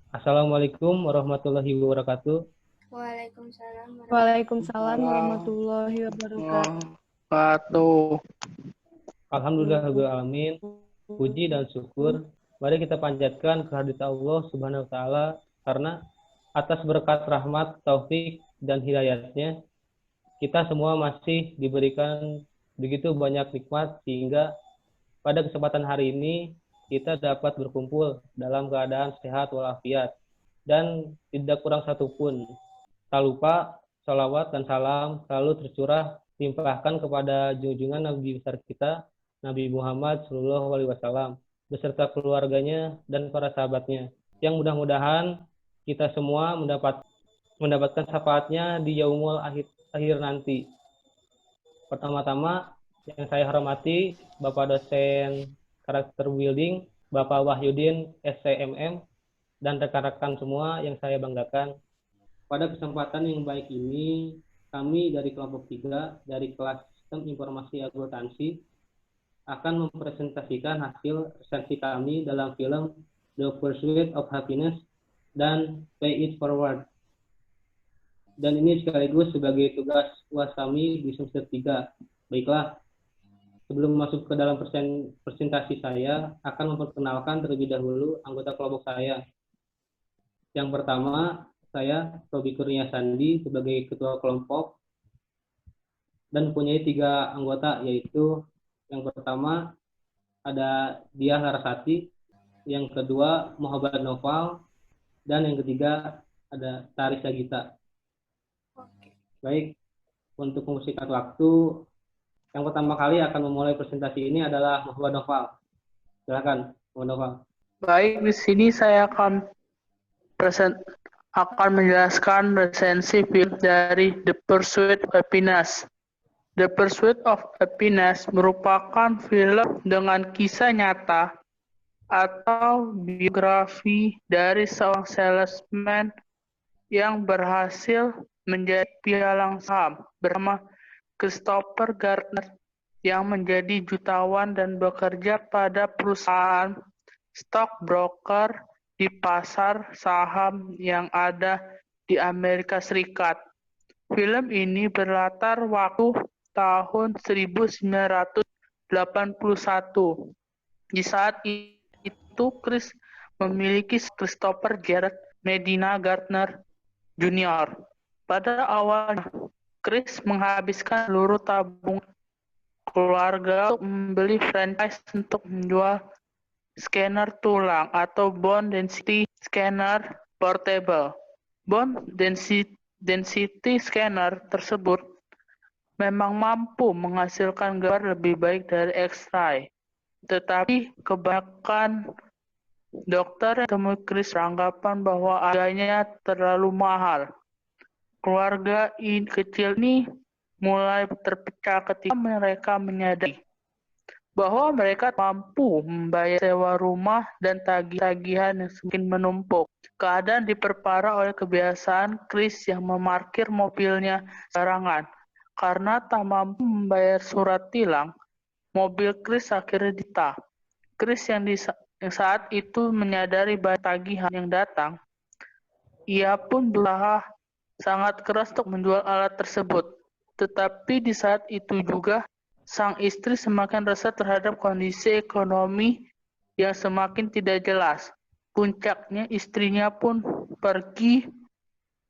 Assalamualaikum warahmatullahi wabarakatuh. Waalaikumsalam Waalaikumsalam warahmatullahi warahmatullahi wabarakatuh. wabarakatuh. Alhamdulillah alamin. Puji dan syukur mari kita panjatkan kehadirat Allah Subhanahu wa taala karena atas berkat rahmat, taufik dan hidayatnya kita semua masih diberikan begitu banyak nikmat sehingga pada kesempatan hari ini kita dapat berkumpul dalam keadaan sehat walafiat dan tidak kurang satupun. Tak lupa salawat dan salam selalu tercurah limpahkan kepada junjungan Nabi besar kita Nabi Muhammad Shallallahu Alaihi Wasallam beserta keluarganya dan para sahabatnya yang mudah-mudahan kita semua mendapatkan syafaatnya di yaumul akhir nanti. Pertama-tama yang saya hormati Bapak dosen karakter building Bapak Wahyudin SCMM dan rekan-rekan semua yang saya banggakan. Pada kesempatan yang baik ini, kami dari kelompok 3 dari kelas Sistem Informasi Akuntansi akan mempresentasikan hasil resensi kami dalam film The Pursuit of Happiness dan Pay It Forward. Dan ini sekaligus sebagai tugas UAS kami di semester 3. Baiklah, sebelum masuk ke dalam presentasi saya, akan memperkenalkan terlebih dahulu anggota kelompok saya. Yang pertama, saya Robi Kurnia Sandi sebagai ketua kelompok dan mempunyai 3 anggota, yaitu yang pertama ada Diah Larasati, yang kedua Muhammad Noval, dan yang ketiga ada Tarisa Gita. Baik, untuk mempersingkat waktu, yang pertama kali akan memulai presentasi ini adalah Muhammad Noval. Silakan, Muhammad Noval. Baik, di sini saya akan menjelaskan resensi film dari The Pursuit of Happiness. The Pursuit of Happiness merupakan film dengan kisah nyata atau biografi dari seorang salesman yang berhasil menjadi pialang saham bersama Christopher Gardner yang menjadi jutawan dan bekerja pada perusahaan stockbroker di pasar saham yang ada di Amerika Serikat. Film ini berlatar waktu tahun 1981. Di saat itu, Chris memiliki Christopher Garrett Medina Gardner Jr. Pada awalnya, Chris menghabiskan seluruh tabungan keluarga untuk membeli franchise untuk menjual scanner tulang atau bone density scanner portable. Bone density scanner tersebut memang mampu menghasilkan gambar lebih baik dari X-ray, tetapi kebanyakan dokter yang temui Chris beranggapan bahwa harganya terlalu mahal. Keluarga kecil ini mulai terpecah ketika mereka menyadari bahwa mereka mampu membayar sewa rumah dan tagihan yang semakin menumpuk. Keadaan diperparah oleh kebiasaan Chris yang memarkir mobilnya sembarangan. Karena tak mampu membayar surat tilang, mobil Chris akhirnya disita. Chris yang saat itu menyadari banyak tagihan yang datang, ia pun berusaha sangat keras untuk menjual alat tersebut. Tetapi di saat itu juga, sang istri semakin resah terhadap kondisi ekonomi yang semakin tidak jelas. Puncaknya, istrinya pun pergi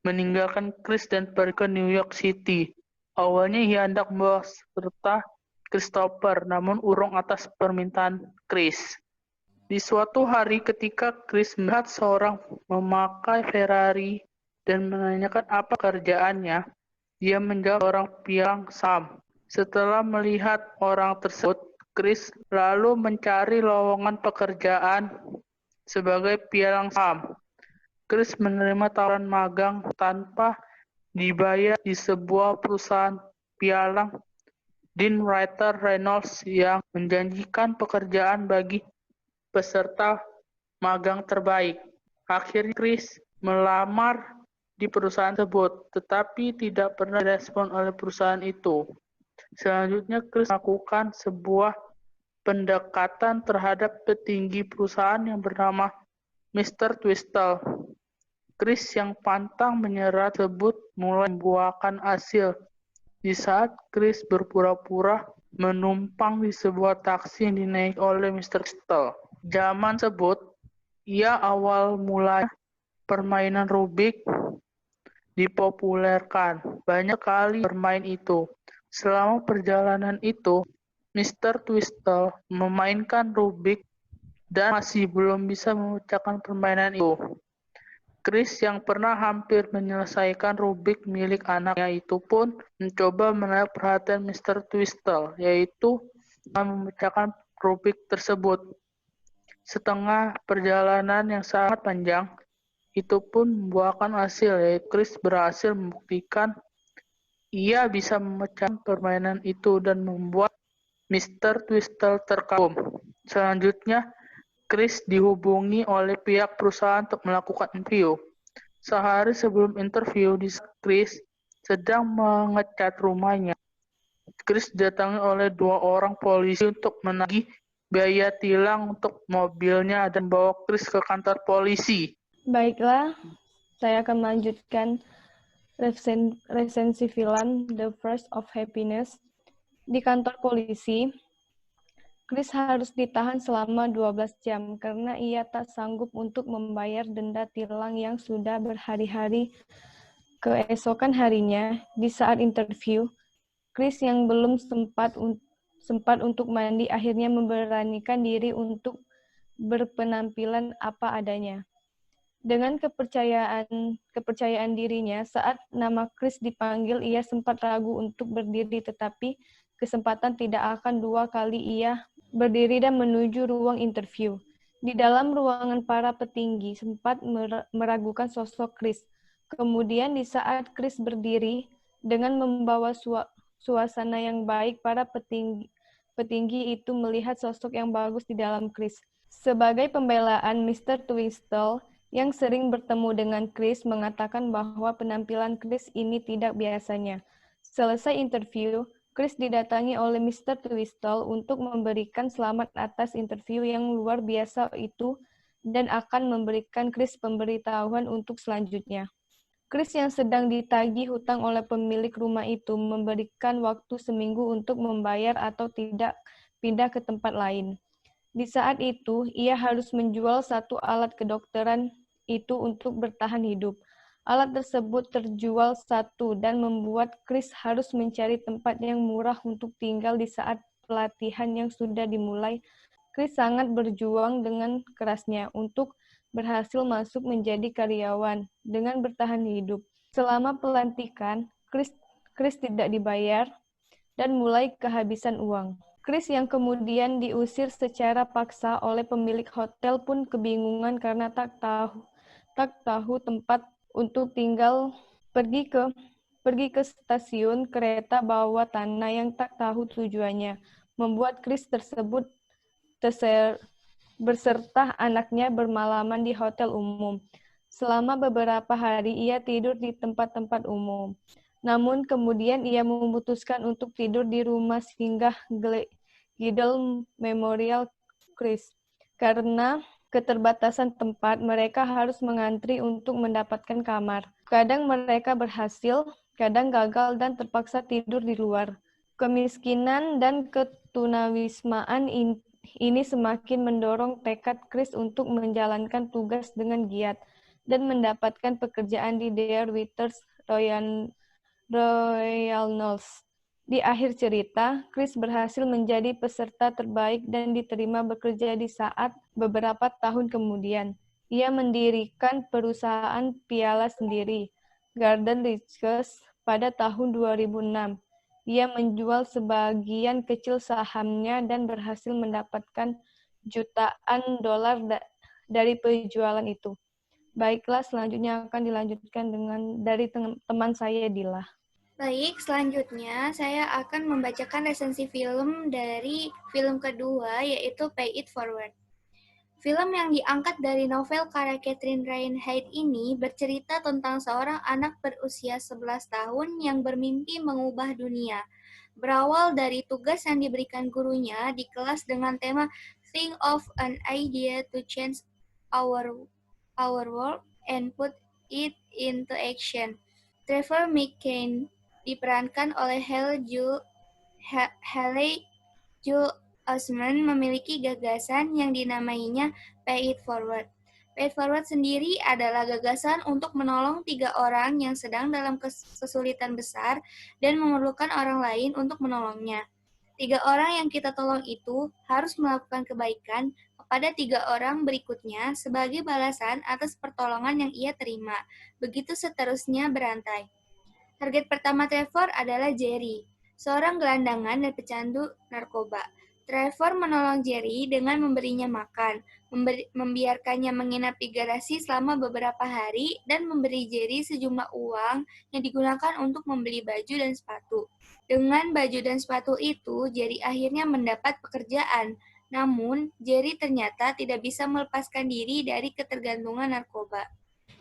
meninggalkan Chris dan pergi ke New York City. Awalnya ia hendak membawa serta Christopher, namun urung atas permintaan Chris. Di suatu hari ketika Chris melihat seorang memakai Ferrari dan menanyakan apa kerjaannya, dia menjawab orang pialang saham. Setelah melihat orang tersebut, Chris lalu mencari lowongan pekerjaan sebagai pialang saham. Chris menerima tawaran magang tanpa dibayar di sebuah perusahaan pialang Dean Ryder Reynolds yang menjanjikan pekerjaan bagi peserta magang terbaik. Akhirnya Chris melamar di perusahaan tersebut, tetapi tidak pernah direspon oleh perusahaan itu. Selanjutnya, Chris melakukan sebuah pendekatan terhadap petinggi perusahaan yang bernama Mr. Twistle. Chris yang pantang menyerah tersebut mulai membuahkan hasil. Di saat Chris berpura-pura menumpang di sebuah taksi yang dinaiki oleh Mr. Crystal. Zaman tersebut, ia awal mulanya permainan Rubik dipopulerkan. Banyak kali bermain itu. Selama perjalanan itu, Mr. Twistle memainkan Rubik dan masih belum bisa memecahkan permainan itu. Chris yang pernah hampir menyelesaikan Rubik milik anaknya itu pun mencoba menarik perhatian Mr. Twistle, yaitu dengan memecahkan Rubik tersebut. Setengah perjalanan yang sangat panjang, itu pun membuahkan hasil, yaitu Chris berhasil membuktikan ia bisa memecahkan permainan itu dan membuat Mr. Twistle terkagum. Selanjutnya, Chris dihubungi oleh pihak perusahaan untuk melakukan interview. Sehari sebelum interview, di saat Chris sedang mengecat rumahnya, Chris didatangi oleh 2 orang polisi untuk menagih biaya tilang untuk mobilnya dan bawa Chris ke kantor polisi. Baiklah, saya akan melanjutkan resensi film The First of Happiness. Di kantor polisi, Chris harus ditahan selama 12 jam karena ia tak sanggup untuk membayar denda tilang yang sudah berhari-hari. Keesokan harinya, di saat interview, Chris yang belum sempat untuk mandi akhirnya memberanikan diri untuk berpenampilan apa adanya. Dengan kepercayaan dirinya, saat nama Chris dipanggil, ia sempat ragu untuk berdiri, tetapi kesempatan tidak akan 2 kali ia berdiri dan menuju ruang interview. Di dalam ruangan, para petinggi sempat meragukan sosok Chris. Kemudian di saat Chris berdiri, dengan membawa suasana yang baik, para petinggi itu melihat sosok yang bagus di dalam Chris. Sebagai pembelaan, Mr. Twistle yang sering bertemu dengan Chris mengatakan bahwa penampilan Chris ini tidak biasanya. Selesai interview, Chris didatangi oleh Mr. Twistle untuk memberikan selamat atas interview yang luar biasa itu dan akan memberikan Chris pemberitahuan untuk selanjutnya. Chris yang sedang ditagih hutang oleh pemilik rumah itu memberikan waktu seminggu untuk membayar atau tidak pindah ke tempat lain. Di saat itu, ia harus menjual 1 alat kedokteran itu untuk bertahan hidup. Alat tersebut terjual 1 dan membuat Chris harus mencari tempat yang murah untuk tinggal. Di saat pelatihan yang sudah dimulai, Chris sangat berjuang dengan kerasnya untuk berhasil masuk menjadi karyawan dengan bertahan hidup. Selama pelantikan, Chris tidak dibayar dan mulai kehabisan uang. Chris yang kemudian diusir secara paksa oleh pemilik hotel pun kebingungan karena tak tahu tempat untuk tinggal. Pergi ke stasiun kereta bawah tanah yang tak tahu tujuannya, membuat Chris tersebut berserta anaknya bermalaman di hotel umum. Selama beberapa hari ia tidur di tempat-tempat umum. Namun kemudian ia memutuskan untuk tidur di rumah singgah Giddel Memorial Chris. Karena keterbatasan tempat, mereka harus mengantri untuk mendapatkan kamar. Kadang mereka berhasil, kadang gagal dan terpaksa tidur di luar. Kemiskinan dan ketunawismaan ini semakin mendorong tekad Chris untuk menjalankan tugas dengan giat dan mendapatkan pekerjaan di Dear Withers Royal Knowles. Di akhir cerita, Chris berhasil menjadi peserta terbaik dan diterima bekerja di saat beberapa tahun kemudian. Ia mendirikan perusahaan piala sendiri, Garden Riches, pada tahun 2006. Ia menjual sebagian kecil sahamnya dan berhasil mendapatkan jutaan dolar dari penjualan itu. Baiklah, selanjutnya akan dilanjutkan dari teman saya, Dila. Baik, selanjutnya saya akan membacakan resensi film dari film kedua, yaitu Pay It Forward. Film yang diangkat dari novel karya Catherine Ryan Hyde ini bercerita tentang seorang anak berusia 11 tahun yang bermimpi mengubah dunia. Berawal dari tugas yang diberikan gurunya di kelas dengan tema Think of an idea to change our world and put it into action. Trevor McCain diperankan oleh Haley Joel Osment memiliki gagasan yang dinamainya Pay It Forward. Pay It Forward sendiri adalah gagasan untuk menolong 3 orang yang sedang dalam kesulitan besar dan memerlukan orang lain untuk menolongnya. 3 orang yang kita tolong itu harus melakukan kebaikan kepada 3 orang berikutnya sebagai balasan atas pertolongan yang ia terima. Begitu seterusnya berantai. Target pertama Trevor adalah Jerry, seorang gelandangan dan pecandu narkoba. Trevor menolong Jerry dengan memberinya makan, membiarkannya menginap di garasi selama beberapa hari, dan memberi Jerry sejumlah uang yang digunakan untuk membeli baju dan sepatu. Dengan baju dan sepatu itu, Jerry akhirnya mendapat pekerjaan. Namun, Jerry ternyata tidak bisa melepaskan diri dari ketergantungan narkoba.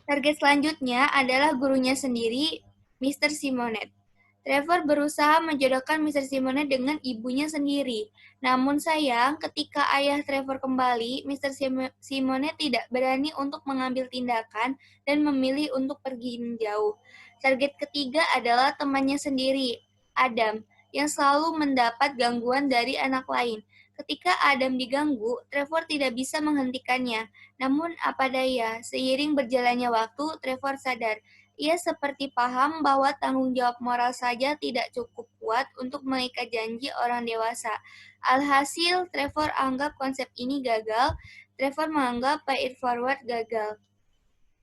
Target selanjutnya adalah gurunya sendiri, Mr. Simonet. Trevor berusaha menjodohkan Mr. Simonet dengan ibunya sendiri. Namun sayang, ketika ayah Trevor kembali, Mr. Simonet tidak berani untuk mengambil tindakan dan memilih untuk pergi menjauh. Target ketiga adalah temannya sendiri, Adam, yang selalu mendapat gangguan dari anak lain. Ketika Adam diganggu, Trevor tidak bisa menghentikannya. Namun apa daya, seiring berjalannya waktu, Trevor sadar. Ia seperti paham bahwa tanggung jawab moral saja tidak cukup kuat untuk mengikat janji orang dewasa. Alhasil, Trevor anggap konsep ini gagal. Trevor menganggap Pay It Forward gagal.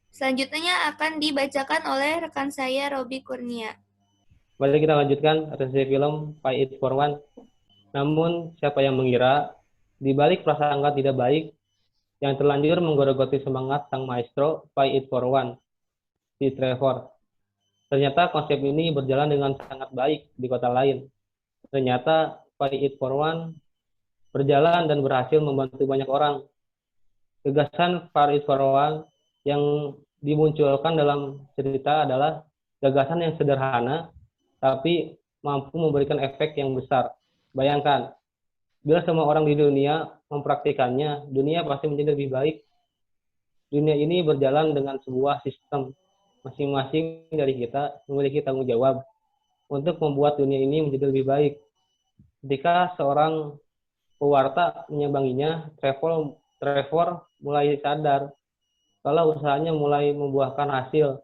Selanjutnya akan dibacakan oleh rekan saya, Robi Kurnia. Mari kita lanjutkan resensi film Pay It Forward. Namun, siapa yang mengira, di balik prasangka tidak baik, yang terlanjur menggerogoti semangat sang maestro Pay It Forward, si Trevor. Ternyata konsep ini berjalan dengan sangat baik di kota lain. Ternyata Pay It Forward berjalan dan berhasil membantu banyak orang. Gagasan Pay It Forward yang dimunculkan dalam cerita adalah gagasan yang sederhana, tapi mampu memberikan efek yang besar. Bayangkan, bila semua orang di dunia mempraktikannya, dunia pasti menjadi lebih baik. Dunia ini berjalan dengan sebuah sistem. Masing-masing dari kita memiliki tanggung jawab untuk membuat dunia ini menjadi lebih baik. Ketika seorang pewarta menyambanginya, Trevor mulai sadar kalau usahanya mulai membuahkan hasil.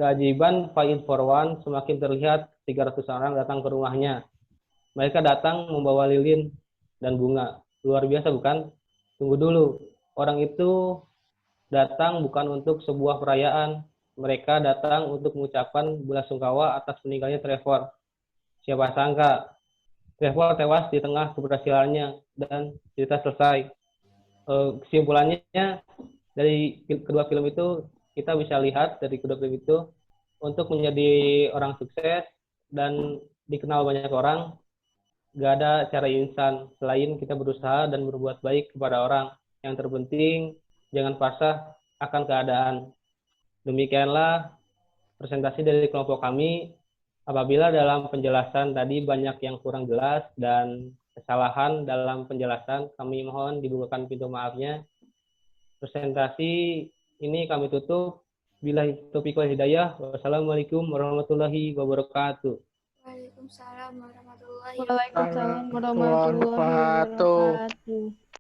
Keajaiban Pay It Forward semakin terlihat. 300 orang datang ke rumahnya. Mereka datang membawa lilin dan bunga. Luar biasa bukan? Tunggu dulu. Orang itu datang bukan untuk sebuah perayaan. Mereka datang untuk mengucapkan belasungkawa atas meninggalnya Trevor. Siapa sangka Trevor tewas di tengah keberhasilannya dan cerita selesai. Kesimpulannya dari kedua film itu, kita bisa lihat dari kedua film itu, untuk menjadi orang sukses dan dikenal banyak orang, gak ada cara instan selain kita berusaha dan berbuat baik kepada orang. Yang terpenting, jangan pasrah akan keadaan. Demikianlah presentasi dari kelompok kami. Apabila dalam penjelasan tadi banyak yang kurang jelas dan kesalahan dalam penjelasan, kami mohon dibukakan pintu maafnya. Presentasi ini kami tutup. Billahi taufiq wal hidayah. Wassalamualaikum warahmatullahi wabarakatuh. Waalaikumsalam warahmatullahi Waalaikumsalam warahmatullahi wabarakatuh. wabarakatuh.